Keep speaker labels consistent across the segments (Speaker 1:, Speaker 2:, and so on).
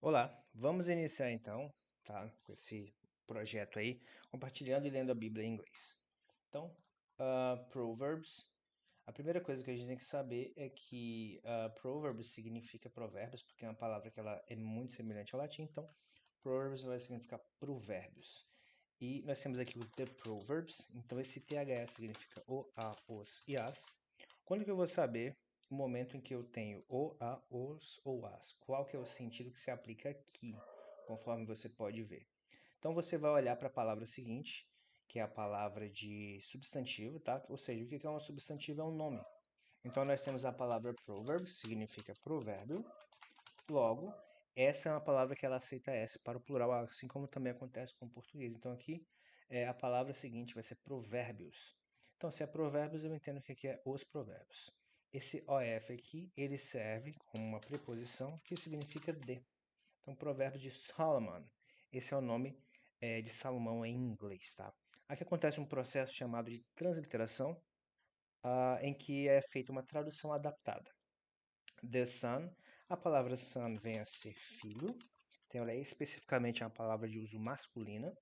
Speaker 1: Olá, vamos iniciar então, tá, com esse projeto aí, compartilhando e lendo a Bíblia em inglês. Então, Proverbs, a primeira coisa que a gente tem que saber é que Proverbs significa provérbios, porque é uma palavra que ela é muito semelhante ao latim, então Proverbs vai significar provérbios. E nós temos aqui o The Proverbs, então esse THS significa o, a, os e as. Quando que eu vou saber o momento em que eu tenho o, a, os ou as? Qual que é o sentido que se aplica aqui, conforme você pode ver? Então você vai olhar para a palavra seguinte, que é a palavra de substantivo, tá? Ou seja, o que é um substantivo? É um nome. Então nós temos a palavra proverb, significa provérbio. Logo, essa é uma palavra que ela aceita S para o plural, assim como também acontece com o português. Então aqui a palavra seguinte vai ser provérbios. Então, se é provérbios, eu entendo que aqui é os provérbios. Esse OF aqui, ele serve como uma preposição que significa de. Então, provérbios de Solomon. Esse é o nome de Salomão em inglês, tá? Aqui acontece um processo chamado de transliteração, em que é feita uma tradução adaptada. The son, a palavra son vem a ser filho, então ela é especificamente uma palavra de uso masculina.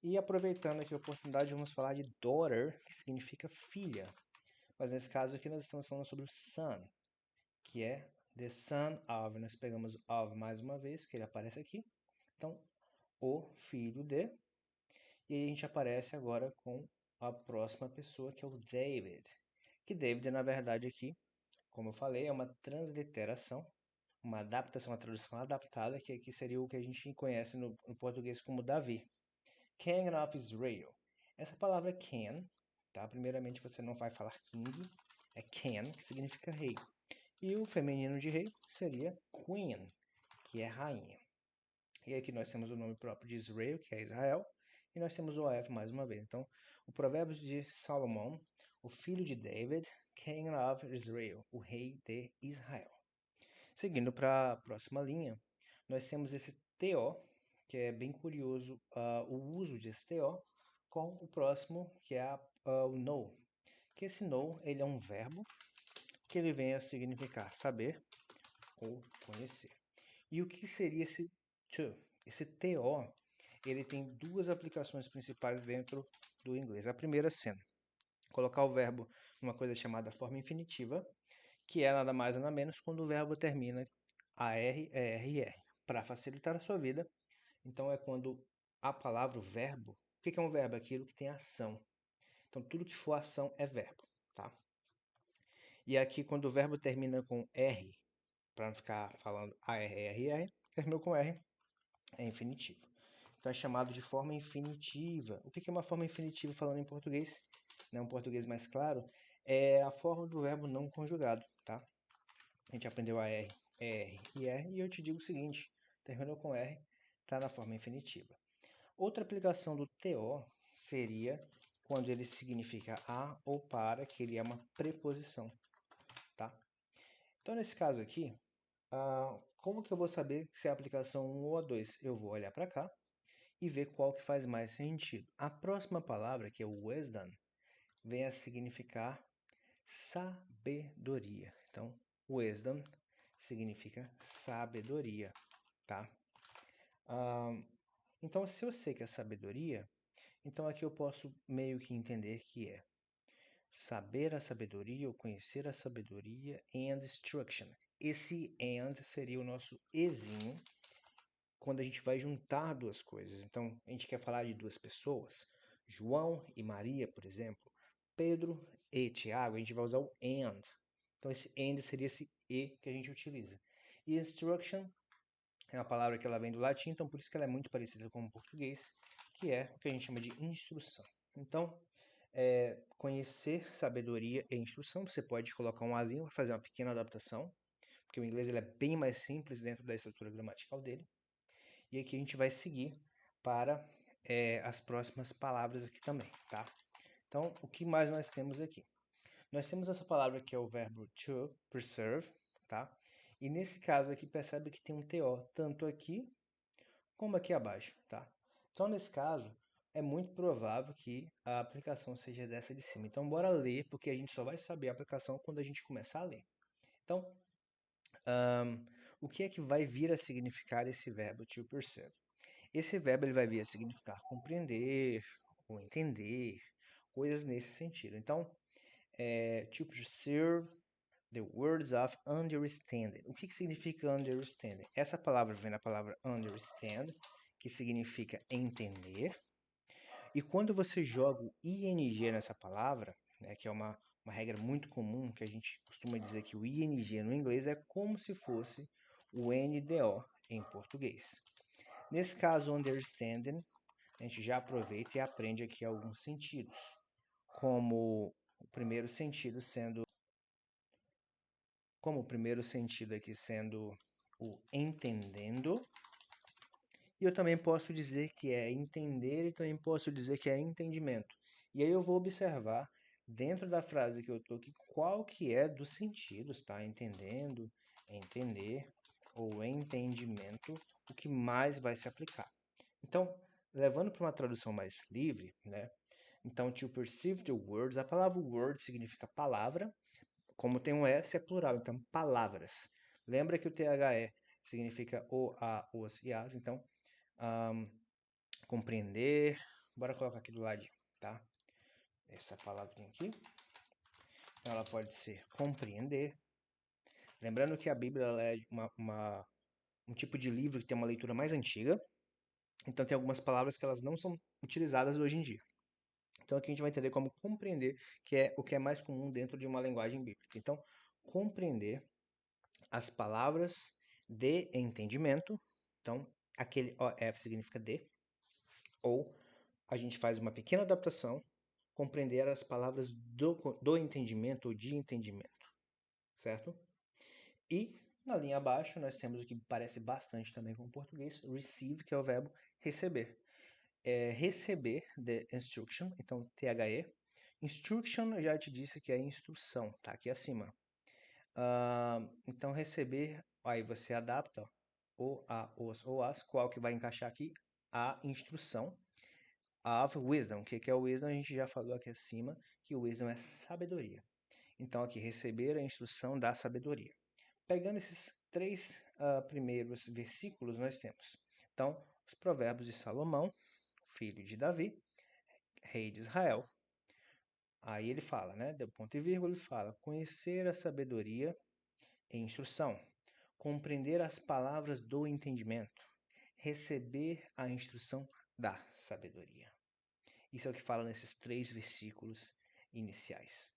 Speaker 1: E aproveitando aqui a oportunidade, vamos falar de daughter, que significa filha. Mas nesse caso aqui nós estamos falando sobre o son, que é the son of. Nós pegamos of mais uma vez, que ele aparece aqui. Então, o filho de. E aí a gente aparece agora com a próxima pessoa, que é o David. Que David, na verdade, aqui, como eu falei, é uma transliteração, uma adaptação, uma tradução adaptada, que aqui seria o que a gente conhece no português como Davi. King of Israel. Essa palavra can, tá? Primeiramente você não vai falar king, é can, que significa rei. E o feminino de rei seria queen, que é rainha. E aqui nós temos o nome próprio de Israel, que é Israel, e nós temos o F mais uma vez. Então, o Provérbios de Salomão, o filho de David, King of Israel, o rei de Israel. Seguindo para a próxima linha, nós temos esse TO, que é bem curioso o uso de TO com o próximo, que é o know. Que esse know, ele é um verbo que ele vem a significar saber ou conhecer. E o que seria esse to? Esse TO, ele tem duas aplicações principais dentro do inglês. A primeira sendo colocar o verbo numa coisa chamada forma infinitiva, que é nada mais nada menos quando o verbo termina AR, ER e R. Para facilitar a sua vida, então é quando a palavra, o verbo, o que é um verbo? Aquilo que tem ação. Então tudo que for ação é verbo, tá? E aqui quando o verbo termina com R, para não ficar falando ARRR, terminou com R, é infinitivo. Então é chamado de forma infinitiva. O que é uma forma infinitiva falando em português? Né, um português mais claro, é a forma do verbo não conjugado, tá? A gente aprendeu a R, R e R, e eu te digo o seguinte, terminou com R, está na forma infinitiva. Outra aplicação do TO seria quando ele significa a ou para, que ele é uma preposição, tá? Então, nesse caso aqui, como que eu vou saber se é a aplicação 1 ou a 2? Eu vou olhar para cá e ver qual que faz mais sentido. A próxima palavra, que é o wisdom, vem a significar sabedoria. Então, wisdom significa sabedoria, tá? Então, se eu sei que é sabedoria, então aqui eu posso meio que entender que é saber a sabedoria ou conhecer a sabedoria and instruction. Esse and seria o nosso ezinho quando a gente vai juntar duas coisas. Então, a gente quer falar de duas pessoas, João e Maria, por exemplo, Pedro e Tiago, a gente vai usar o and. Então, esse and seria esse e que a gente utiliza. E instruction é uma palavra que ela vem do latim, então por isso que ela é muito parecida com o português, que é o que a gente chama de instrução. Então, conhecer sabedoria e instrução, você pode colocar um azinho para fazer uma pequena adaptação, porque o inglês ele é bem mais simples dentro da estrutura gramatical dele. E aqui a gente vai seguir para as próximas palavras aqui também, tá? Então, o que mais nós temos aqui? Nós temos essa palavra que é o verbo to preserve, tá? E nesse caso aqui, percebe que tem um TO, tanto aqui como aqui abaixo, tá? Então, nesse caso, é muito provável que a aplicação seja dessa de cima. Então, bora ler, porque a gente só vai saber a aplicação quando a gente começar a ler. Então, o que é que vai vir a significar esse verbo to perceive? Esse verbo ele vai vir a significar compreender ou entender, coisas nesse sentido. Então, to perceive the words of understanding. O que significa understanding? Essa palavra vem da palavra understand, que significa entender. E quando você joga o ing nessa palavra, né, que é uma regra muito comum, que a gente costuma dizer que o ing no inglês é como se fosse o NDO em português. Nesse caso, understanding, a gente já aproveita e aprende aqui alguns sentidos, como o primeiro sentido aqui sendo o entendendo. E eu também posso dizer que é entender e também posso dizer que é entendimento. E aí eu vou observar dentro da frase que eu estou aqui qual que é dos sentidos, tá? Entendendo, entender ou entendimento, o que mais vai se aplicar. Então, levando para uma tradução mais livre, né? Então, to perceive the words, a palavra word significa palavra, como tem um S é plural, então palavras. Lembra que o THE significa o, a, os e as, então compreender. Bora colocar aqui do ladinho, tá? Essa palavrinha aqui. Ela pode ser compreender. Lembrando que a Bíblia ela é um tipo de livro que tem uma leitura mais antiga. Então tem algumas palavras que elas não são utilizadas hoje em dia. Então aqui a gente vai entender como compreender, que é o que é mais comum dentro de uma linguagem bíblica. Então, compreender as palavras de entendimento. Então, aquele OF significa de. Ou a gente faz uma pequena adaptação, compreender as palavras do entendimento ou de entendimento, certo? E na linha abaixo nós temos o que parece bastante também com o português, receive, que é o verbo receber. Receber the instruction, então THE. Instruction eu já te disse que é instrução, tá aqui acima. Então receber, aí você adapta o, a, os ou as, qual que vai encaixar aqui? A instrução. Of wisdom. O que é o wisdom? A gente já falou aqui acima que o wisdom é sabedoria. Então, aqui, receber a instrução da sabedoria. Pegando esses três primeiros versículos, nós temos, então, os provérbios de Salomão, filho de Davi, rei de Israel. Aí ele fala, né? Do ponto e vírgula, ele fala, conhecer a sabedoria e instrução, compreender as palavras do entendimento, receber a instrução da sabedoria. Isso é o que fala nesses três versículos iniciais.